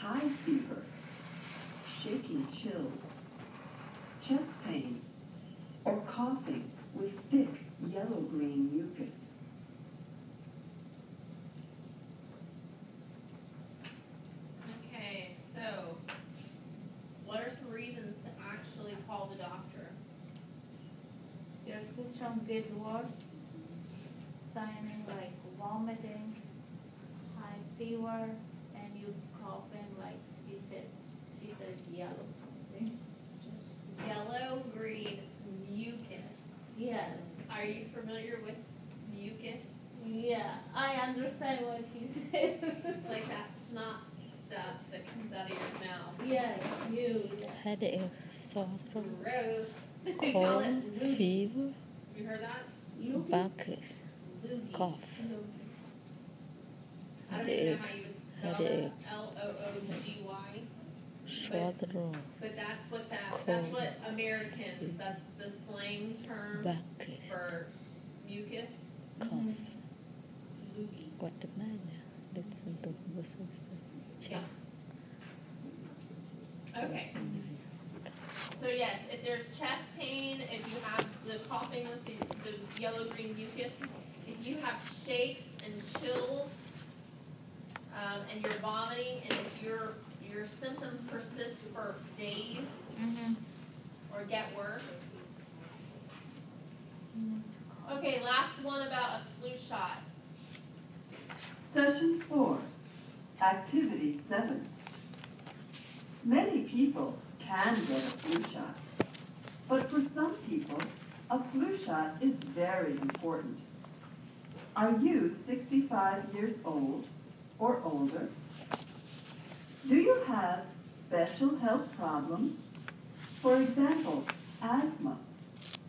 high fever, shaking chills, chest pains, or coughing with thick yellow-green mucus. Okay, so what are some reasons to actually call the doctor? Your symptoms get worse, signing like vomiting, high fever, and you coughing like she said yellow something. Yellow green mucus. Yes. Are you familiar with mucus? Yeah, I understand what she said. It's like that snot stuff that comes out of your mouth. Yes, you. Headache, sore throat, Gross. They call cold, it loogies. fever, You heard that? buckets, Loogies. cough, I don't even know headache, how you would spell headache, that. L-O-O-G-Y. sore throat, But that's what that's cold, what Americans, that's the slang term buckets, for mucus. cough. Loogie. Guatemala, listen to voices. Yeah. Okay. So yes, if there's chest pain, if you have the coughing with the yellow-green mucus, if you have shakes and chills, and you're vomiting, and if your symptoms persist for days or get worse. Okay, last one about a flu shot. Session 4, Activity 7. Many people can get a flu shot, but for some people, a flu shot is very important. Are you 65 years old or older? Do you have special health problems? For example, asthma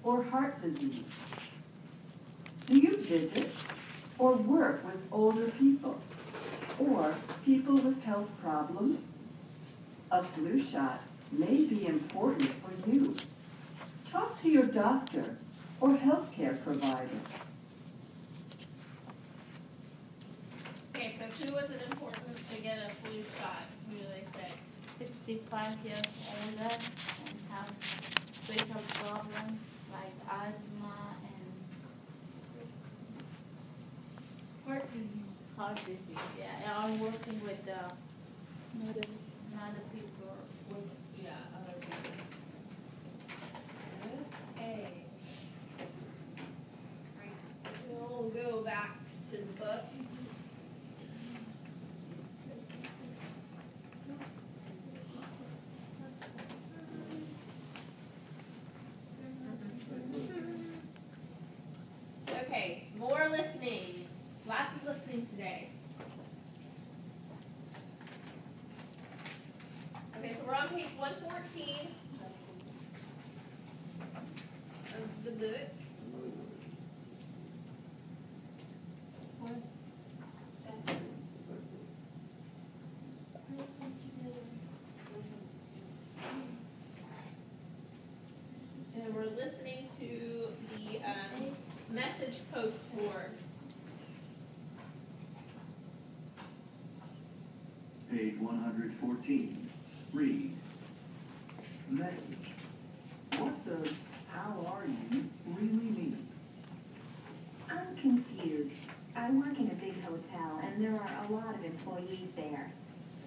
or heart disease? Do you visit or work with older people or people with health problems? A flu shot may be important for you. Talk to your doctor or healthcare provider. Okay, so who is it important to get a flu shot? Who do they say? 65 years older and have special problems like asthma and heart disease. Yeah, I'm working with other people with Other people. Okay. We'll go back to the book. Okay, more listening. Lots of listening today. Okay, so we're on page 114 of the book. And we're listening to the message post board. Page 114. Read. Message. What does "how are you" really mean? I'm confused. I work in a big hotel, and there are a lot of employees there.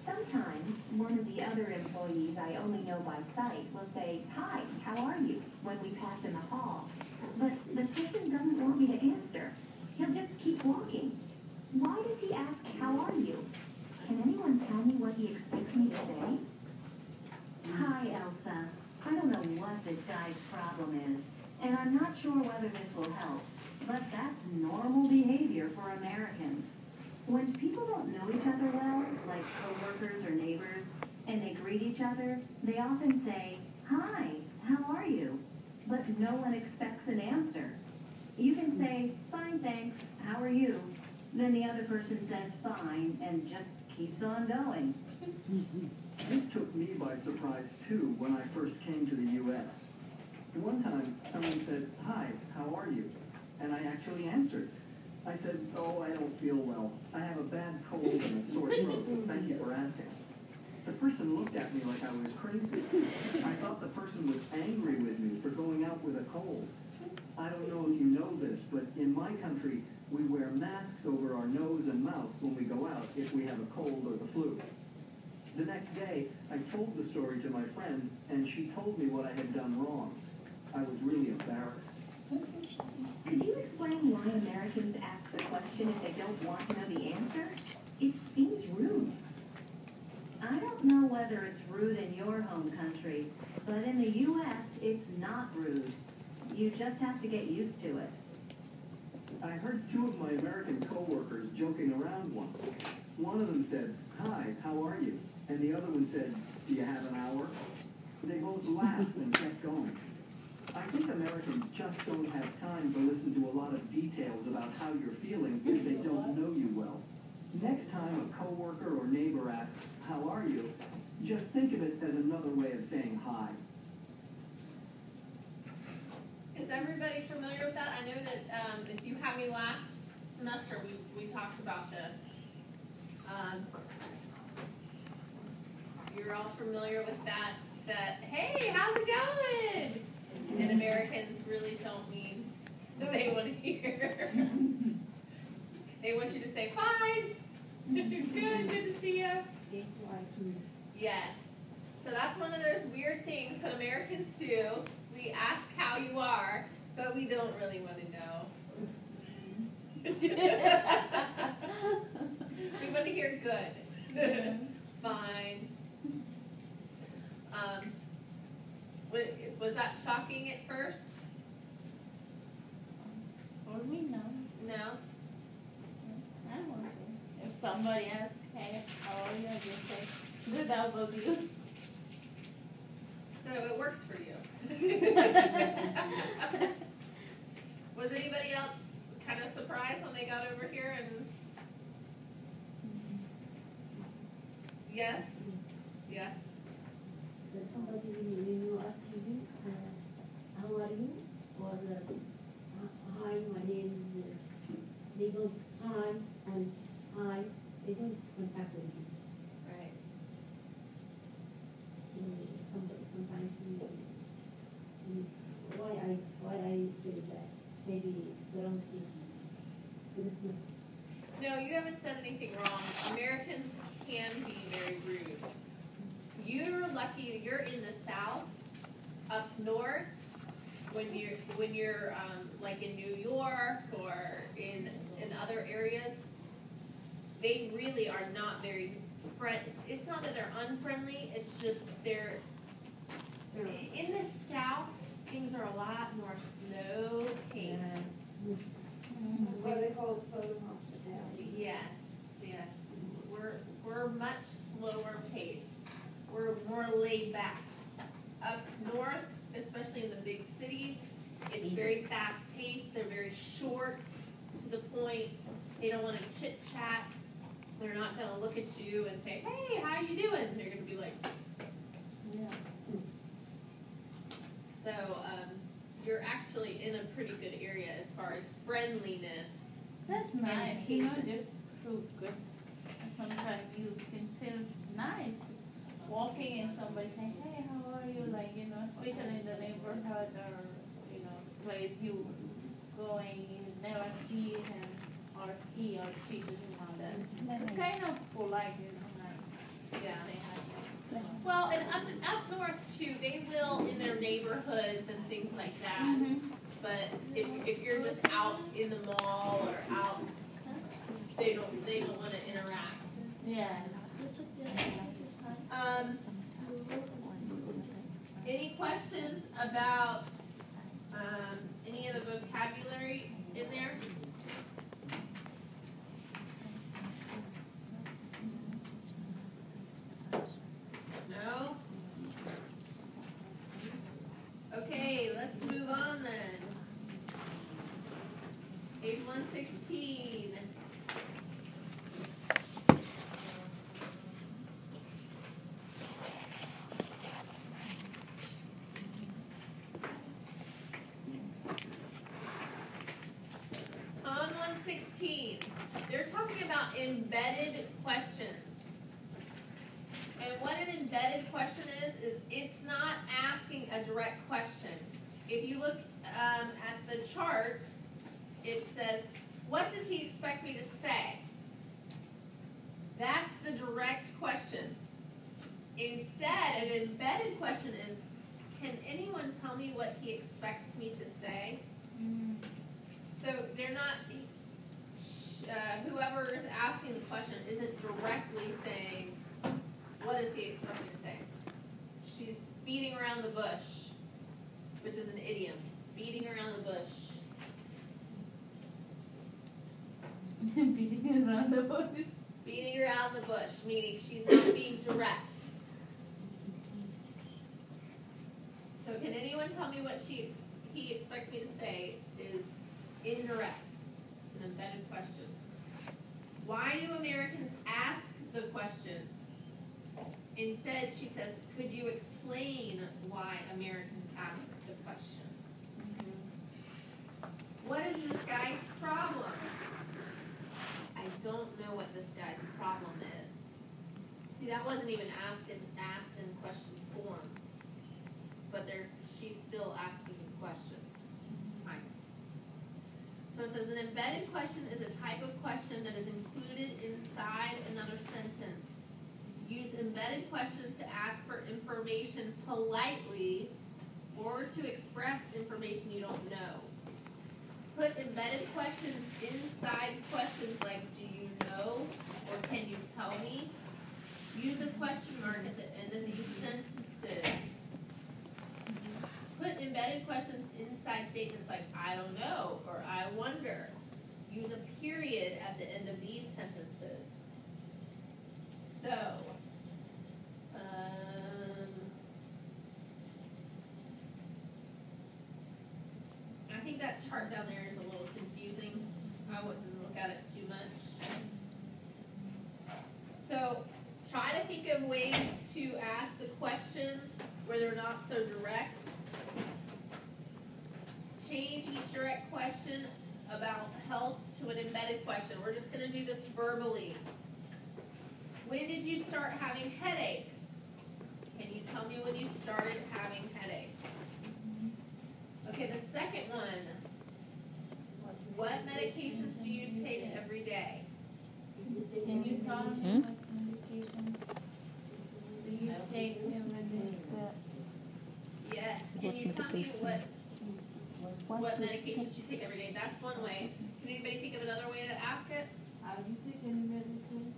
Sometimes, one of the other employees I only know by sight will say, "Hi, how are you?" when we pass in the hall. But the person doesn't want me to answer. He'll just keep walking. Why does he ask, "How are you?" Can anyone tell me what he expects me to say? Hi, Elsa. I don't know what this guy's problem is, and I'm not sure whether this will help, but that's normal behavior for Americans. When people don't know each other well, like coworkers or neighbors, and they greet each other, they often say, "Hi, how are you?" But no one expects an answer. You can say, "Fine, thanks, how are you?" Then the other person says, "Fine," and just keeps on going. This took me by surprise, too, when I first came to the U.S. One time, someone said, "Hi, how are you?" And I actually answered. I said, "Oh, I don't feel well. I have a bad cold and a sore throat. Thank you for asking." at me like I was crazy. I thought the person was angry with me for going out with a cold. I don't know if you know this, but in my country, we wear masks over our nose and mouth when we go out if we have a cold or the flu. The next day, I told the story to my friend, and she told me what I had done wrong. I was really embarrassed. Could you explain why Americans ask the question if they don't want to know the answer? It seems rude. I don't know whether it's rude in your home country, but in the U.S., it's not rude. You just have to get used to it. I heard two of my American coworkers joking around once. One of them said, "Hi, how are you?" And the other one said, "Do you have an hour?" They both laughed and kept going. I think Americans just don't have time to listen to a lot of details about how you're feeling if they don't know you well. Next time a coworker or neighbor asks, "How are you?" just think of it as another way of saying hi. Is everybody familiar with that? I know that if you had me last semester, we talked about this. You're all familiar with that, hey, how's it going? And Americans really don't mean what they want to hear. They want you to say, fine, good to see you. Yes. So that's one of those weird things that Americans do. We ask how you are, but we don't really want to know. We want to hear good. Fine. Was that shocking at first? For me, no. No? I'm okay. If somebody asks, hey, how are you? I just say, good, how about you? So it works for you. Was anybody else kind of surprised when they got over here and? Yes? Yeah. That somebody when you ask you, how are you? Or hi, my name is, they go hi and hi, they don't contact with you. Right. So sometimes why I say that maybe it's the wrong things. No, you haven't said anything wrong. Americans can be very rude. You're lucky you're in the South. Up north, when you're like in New York or in other areas, they really are not very it's not that they're unfriendly, it's just they're in the South, things are a lot more slow paced. That's why they call it Southern hospitality. Yes. We're much slower paced. We're more laid back. Up north, especially in the big cities, it's very fast paced. They're very short, to the point. They don't want to chit chat. They're not going to look at you and say, "Hey, how you doing?" They're going to be like, Yeah. so you're actually in a pretty good area as far as friendliness. That's nice. You know, just through good. Sometimes you can feel nice walking and somebody saying, hey, how are you? Like, you know, especially in the neighborhood or, you know, place you going, you never see him or he or she doesn't know that. It's kind of polite, you know, like, Yeah. say hi. Well, and up north too, they will in their neighborhoods and things like that. Mm-hmm. But if you're just out in the mall or out, they don't want to interact. Yeah. Any questions about any of the vocabulary in there? No? Okay, let's move on then. Page 116. On 116, they're talking about embedded questions. And what an embedded question is it's not asking a direct question. If you look at the chart, it says, what does he expect me to say? That's the direct question. Instead, an embedded question is, can anyone tell me what he expects me to say? So they're not, whoever is asking the question isn't directly saying, what does he expect me to say? She's beating around the bush, which is an idiom. Beating around the bush. Beating around the bush. Beating around the bush, meaning she's not being direct. So can anyone tell me what he expects me to say is indirect? It's an embedded question. Why do Americans ask the question? Instead, she says, could you explain why Americans ask the question? What is this guy's problem? I don't know what this guy's problem is. See, that wasn't even asked in question form. But she's still asking the question. Fine. So it says an embedded question is a type of question that is included inside another sentence. Use embedded questions to ask for information politely or to express information you don't know. Put embedded questions inside questions like, do you know, or can you tell me? Use a question mark at the end of these sentences. Put embedded questions inside statements like, I don't know, or I wonder. Use a period at the end of these sentences. So, I think that chart down there is a little confusing. I wouldn't look at it too much. So, try to think of ways to ask the questions where they're not so direct. Change each direct question about health to an embedded question. We're just going to do this verbally. When did you start having headaches? Can you tell me when you started having headaches? Okay, the second one. What medications do you take every day? Can you tell me what medication do you take every day? Yes. Can you tell me what medications you take every day? That's one way. Can anybody think of another way to ask it? Are you taking medicine?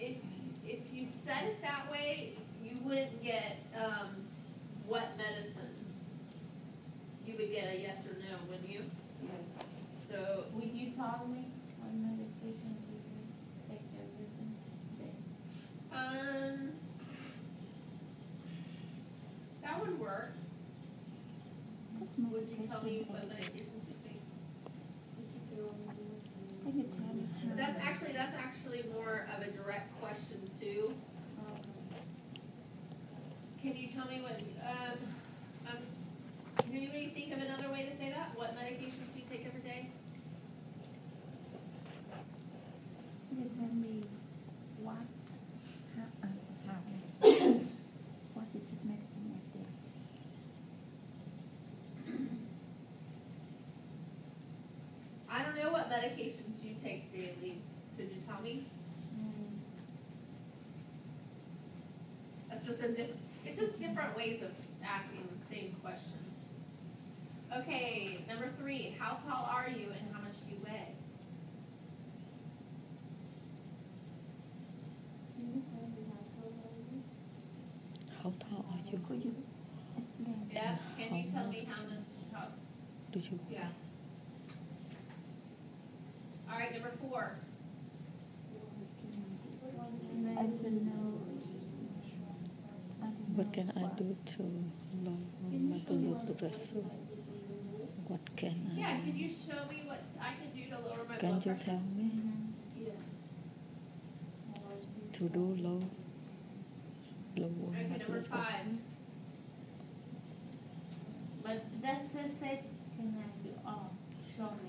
If you said it that way, you wouldn't get what medicines. You would get a yes or no, wouldn't you? Yeah. So Would you tell me what medication do you take every day? that would work. Would you tell me what medications you take? That's actually more of a direct question too. Can you tell me what? Can anybody think of another way to say that? What medications do you take every day? Can you tell me what is this medicine every day? I don't know what medications you take daily. Could you tell me? That's just it's just different ways of asking the same question. Okay, number 3. How tall are you and how much do you weigh? How tall are you? Could you explain? Yeah. Can you tell me how much? Do you? Yeah. All right, number 4. I don't know. What can I do to lower my blood pressure? What can I? Yeah, can you show me what I can do to lower my Can blood you pressure? tell me to do lower Okay, my number blood 5. pressure? But that's just said, can I do, show me.